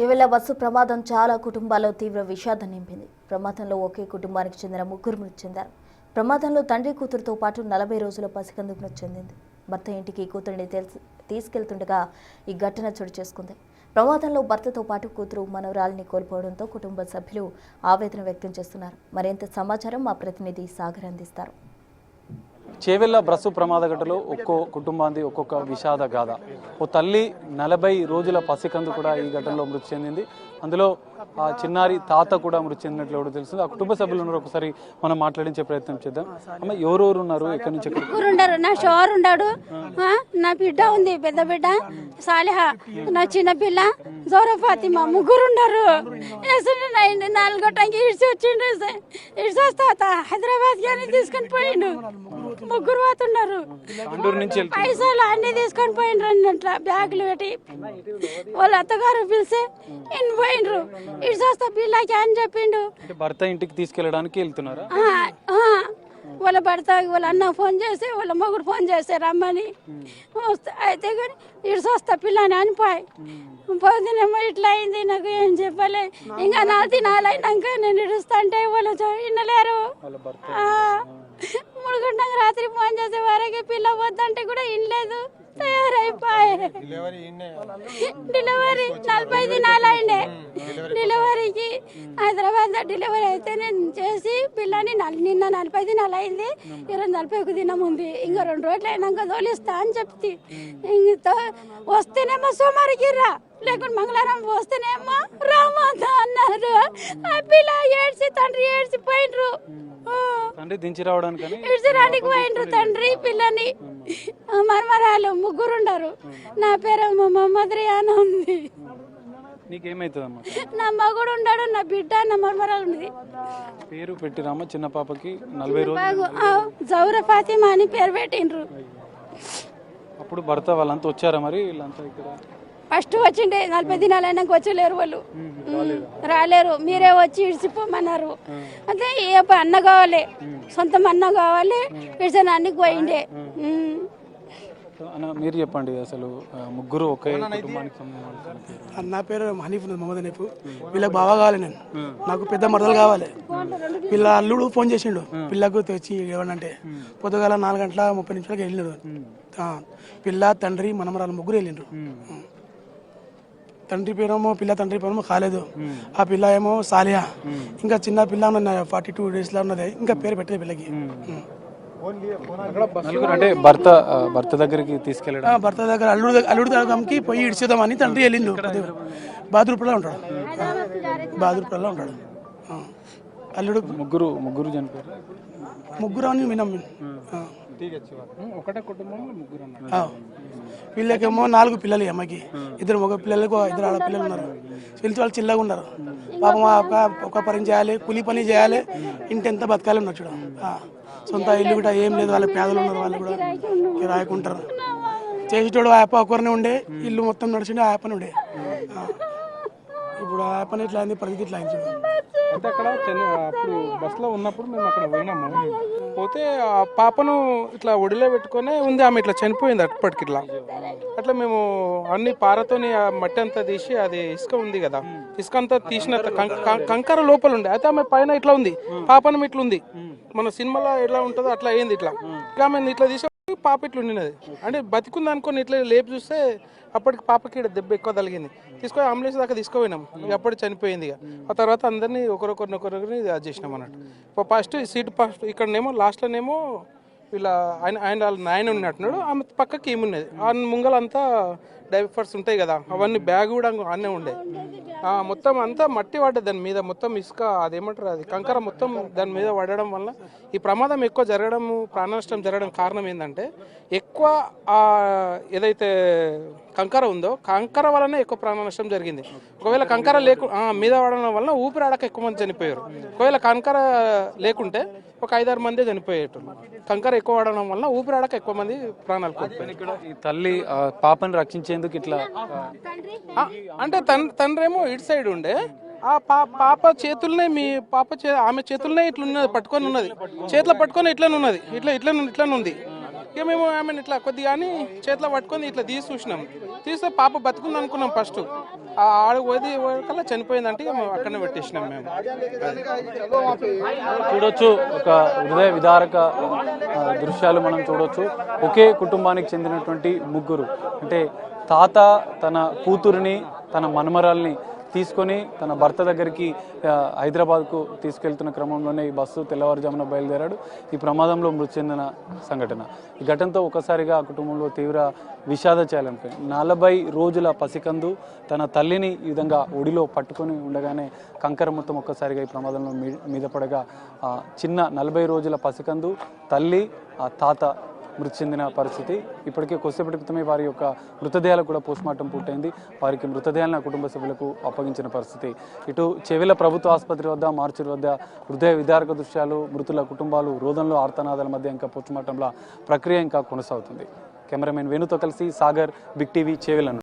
ఇవాళ బస్సు ప్రమాదం చాలా కుటుంబాల్లో తీవ్ర విషాదం నింపింది. ప్రమాదంలో ఒకే కుటుంబానికి చెందిన ముగ్గురు మృతి చెందారు. ప్రమాదంలో తండ్రి కూతురుతో పాటు 40 రోజుల పసికందు మృతి చెందింది. భర్త ఇంటికి కూతురిని తీసుకెళ్తుండగా ఈ ఘటన చోటు చేసుకుంది. ప్రమాదంలో భర్తతో పాటు కూతురు మనవరాలిని కోల్పోవడంతో కుటుంబ సభ్యులు ఆవేదన వ్యక్తం చేస్తున్నారు. మరింత సమాచారం మా ప్రతినిధి సాగర్ అందిస్తారు. చేవెళ్ల బస్సు ప్రమాద ఘటనలో ఒక్కో కుటుంబానికి ఒక్కొక్క విషాద గాథ. ఓ తల్లి 40 రోజుల పసికందు కూడా ఈ ఘటనలో మృతి చెందింది. అందులో ఆ చిన్నారి తాత కూడా మృతి చెందినట్లు కూడా తెలుస్తుంది. ఆ కుటుంబ సభ్యులు ఉన్నారు, ఒకసారి మనం మాట్లాడించే ప్రయత్నం చేద్దాం. అమ్మ, ఎవరెవరు ఉన్నారు, ఎక్కడి నుంచి ఉన్నారు? నా షోర్ ఉన్నాడు, నా బిడ్డ ఉంది, పెద్ద బిడ్డ సాలిహా, నా చిన్న పిల్ల జోరా ఫాతిమా, ముగ్గురు ఉన్నారు. 4 గంటకి ఇడిచి వచ్చిండు, ఇడిచి వస్తా హైదరాబాద్ కానీ తీసుకొని పోయిండు. ముగ్గురు పోతున్నారు, పైసలు అన్ని తీసుకొని పోయిండ్రు అన్నట్ల బ్యాగులు పెట్టి. వాళ్ళ అత్తగారు పిలిచి ఇన్ పోయిండ్రు, ఇడిచి వస్తా పిల్లకి అని చెప్పిండు. భర్త ఇంటికి తీసుకెళ్ళడానికి వెళ్తున్నారా? వాళ్ళ భర్త వాళ్ళ అన్న ఫోన్ చేసి వాళ్ళ మొగుడు ఫోన్ చేసి రమ్మని అయితే కానీ ఇడిచి వస్తా పిల్లని అనిపోయి పోతేనేమో ఇట్లా అయింది. నాకు ఏం చెప్పలే, ఇంకా 4 దినాలు అయినాక నేను ఇడుస్తా అంటే వాళ్ళు వినలేరు. 3 గంటలకు రాత్రి ఫోన్ చేసే వరకు పిల్ల వద్దంటే కూడా వినలేదు. తయారైపోయి డెలివరీ 40 దినాలు అయిండే. డెలివరీకి హైదరాబాద్ లో డెలివరీ అయితే నేను చేసి పిల్లని నిన్న 40 దినాలు అయింది, ఈరోజు 41 దినం ఉంది. ఇంకా 2 రోజులు అయినాక తోలిస్తా అని చెప్తే వస్తేనేమో సోమవారికి రా, లేకుంటే మంగళవారం వస్తేనేమో రామోదా అన్నారు. ఆ పిల్ల ఏడ్చి తండ్రి ఏడ్చి పోయిండ్రు. ఇడ్చిరానికి పోయిండ్రు తండ్రి పిల్లని. మర్మరాలు ముగ్గురు ఉండరు. నా పేరేమో మొహమ్మద్ రియానా ఉంది. నా మగుడు ఉన్నాడు, నా బిడ్డ, నా మర్మరాలు ఉంది. పేరు పెట్టిరామా చిన్న పాపకి 40 రోజులు జౌరా ఫాతిమా అని పేరు పెట్టిండ్రు. అప్పుడు భర్త వాళ్ళంతా వచ్చారా? మరి వీళ్ళంతా ఇక్కడ ఫస్ట్ వచ్చిండే 40 దినాలు అయినాక వచ్చలేరు, వాళ్ళు రాలేరు. మీరే వచ్చి ఇడిచిపోమన్నారు. అంటే ఏ అన్న కావాలి, సొంతం అన్న కావాలి, ఇడిచిన అన్నికి పోయిండే. మీరు చెప్పండి, అసలు ముగ్గురు ఒకే కుటుంబానికి సంబంధించిన? నా పేరు హనీఫ్, మహమ్మద్ హనీఫ్. వీళ్ళకి బాగా కావాలి, నేను నాకు పెద్ద మరదలు కావాలి. పిల్ల అల్లుడు ఫోన్ చేసిండు పిల్లకు తెచ్చి ఏమనంటే పొద్దుగాల 4 గంటల 30 నిమిషాలకి వెళ్ళినాడు. పిల్ల తండ్రి మనమరాలు ముగ్గురు వెళ్ళిండ్రు. తండ్రి పేరేమో పిల్ల, తండ్రి పేరేమో కాలేదు. ఆ పిల్ల ఏమో సాలియా. ఇంకా చిన్న పిల్ల 42 డేస్ లో ఉన్నది, ఇంకా పేరు పెట్టలేదు పిల్లకి. అంటే భర్త దగ్గరికి తీసుకెళ్ళడం, భర్త దగ్గర అల్లుడు దగ్గరికి పోయి ఇడిచేద్దామని తండ్రి వెళ్ళిండు. బహదూర్పురలో ఉంటాడు, బహదూర్పురలో ఉంటాడు. అల్లుడు ముగ్గురు చనిపోయారు. ముగ్గురు అని విన్నాం. ఒకటే కుటుంబంలో ముగ్గురు. వీళ్ళకేమో 4 పిల్లలు, అమ్మకి 2 మగ పిల్లలకు 2 ఆడపిల్లలు ఉన్నారు. వీళ్ళతో వాళ్ళు చిల్లగా ఉన్నారు. పాపం ఒక పని చేయాలి, కూలి పని చేయాలి, ఇంటి ఎంత బతకాలి ఉన్నారు. చూడ సొంత ఇల్లు కూడా ఏం లేదు, వాళ్ళకి పేదలు ఉన్నారు, వాళ్ళు కూడా రాయకుంటారు. చేసేటోడు ఆ ఒకరినే ఉండే, ఇల్లు మొత్తం నడిచిండే ఆ పని ఉండే. ఇప్పుడు ఆ పని ఇట్లా అయింది, పరిస్థితి ఇట్లా అయింది. చూడు అంటే అక్కడ అప్పుడు బస్సులో ఉన్నప్పుడు మేము అక్కడ పోయినాము. పోతే ఆ పాపను ఇట్లా ఒడిలో పెట్టుకునే ఉంది, ఆమె ఇట్లా చనిపోయింది అప్పటికి. ఇట్లా అట్లా మేము అన్ని పారతోని ఆ మట్టి అంతా తీసి, అది ఇసుక ఉంది కదా, ఇసుక అంతా తీసిన కంకర లోపల ఉండే. అయితే ఆమె పైన ఇట్లా ఉంది, పాపనం ఇట్లా ఉంది. మన సినిమాలో ఎట్లా ఉంటుందో అట్లా అయింది. ఇట్లా ఆమె ఇట్లా తీసే పాప ఇట్లా ఉండినది. అంటే బతికుంది అనుకుని ఇట్లా లేపు చూస్తే అప్పటికి పాపకి దెబ్బ ఎక్కువ తగిలింది. తీసుకొని అంబులెన్స్ దాకా తీసుకుపోయినాం. అప్పటి చనిపోయింది. ఆ తర్వాత అందరినీ ఒకరిని అది చేసినాం అన్నట్టు. ఫస్ట్ సీట్ ఫస్ట్ ఇక్కడనేమో లాస్ట్లోనేమో వీళ్ళ వాళ్ళ నాయన ఉన్నట్టున్నాడు, ఆమె పక్కకి ఏమున్నది. ఆ ముంగలంతా డైపర్స్ ఉంటాయి కదా, అవన్నీ బ్యాగ్ కూడా అన్నీ ఉండే. మొత్తం అంతా మట్టి పడ్డది దాని మీద, మొత్తం ఇసుక, అదేమంటారు, అది కంకర మొత్తం దాని మీద పడడం వల్ల ఈ ప్రమాదం ఎక్కువ జరగడము, ప్రాణ నష్టం జరగడం కారణం ఏంటంటే ఎక్కువ ఏదైతే కంకర ఉందో కంకర వల్లనే ఎక్కువ ప్రాణ నష్టం జరిగింది. ఒకవేళ కంకర మీద పడడం వల్ల ఊపిరాడక ఎక్కువ మంది చనిపోయారు. ఒకవేళ కంకర లేకుంటే ఒక 5-6 మంది చనిపోయేటోళ్ళు. కంకర ఎక్కువ వాడడం వల్ల ఊపిరాడక ఎక్కువ మంది ప్రాణాలు కోల్పోయారు. ఈ తల్లి పాపని రక్షించేందుకు ఇట్లా అంటే తండ్రి ఏమో ఇటు సైడ్ ఉండే, ఆ పాప చేతులనే ఆమె చేతులనే ఇట్లున్నది, పట్టుకొని ఉన్నది, చేతిలో పట్టుకొని ఇట్లనే ఉన్నది, ఇట్లా ఉంది. ఇక మేము ఆమెను ఇట్లా కొద్దిగా అని చేతిలో పట్టుకొని ఇట్లా తీసి చూసినాం. తీస్తే పాప బతుకుంది అనుకున్నాం ఫస్ట్. ఆడు పోయి కల్లా చనిపోయిందంటే ఇక మేము అక్కడనే పెట్టేసినాం మేము. చూడొచ్చు ఒక హృదయ విదారక దృశ్యాలు మనం చూడొచ్చు. ఒకే కుటుంబానికి చెందినటువంటి ముగ్గురు, అంటే తాత తన కూతురిని తన మనమరాల్ని తీసుకొని తన భర్త దగ్గరికి హైదరాబాద్కు తీసుకెళ్తున్న క్రమంలోనే ఈ బస్సు తెల్లవారుజామున బయలుదేరాడు. ఈ ప్రమాదంలో మృతి చెందిన సంఘటన. ఈ ఘటనతో ఒకసారిగా ఆ కుటుంబంలో తీవ్ర విషాద ఛాయలంపై 40 రోజుల పసికందు తన తల్లిని ఈ విధంగా ఒడిలో పట్టుకొని ఉండగానే కంకర మొత్తం ఒక్కసారిగా ఈ ప్రమాదంలో మీద పడగా చిన్న 40 రోజుల పసికందు, తల్లి, ఆ తాత మృతి చెందిన పరిస్థితి. ఇప్పటికే కొద్దిసేపటి క్రితమే వారి యొక్క మృతదేహాలు కూడా పోస్ట్మార్టం పూర్తయింది. వారికి మృతదేహాలను కుటుంబ సభ్యులకు అప్పగించిన పరిస్థితి. ఇటు చెవెళ్ల ప్రభుత్వ ఆసుపత్రి వద్ద, మార్చురి వద్ద హృదయ విదారక దృశ్యాలు, మృతుల కుటుంబాలు రోదనలో ఆర్తనాదాల మధ్య ఇంకా పోస్ట్మార్టంల ప్రక్రియ ఇంకా కొనసాగుతుంది. కెమెరామెన్ వేణుతో కలిసి సాగర్, బిగ్ టీవీ, చెవెళ్ల.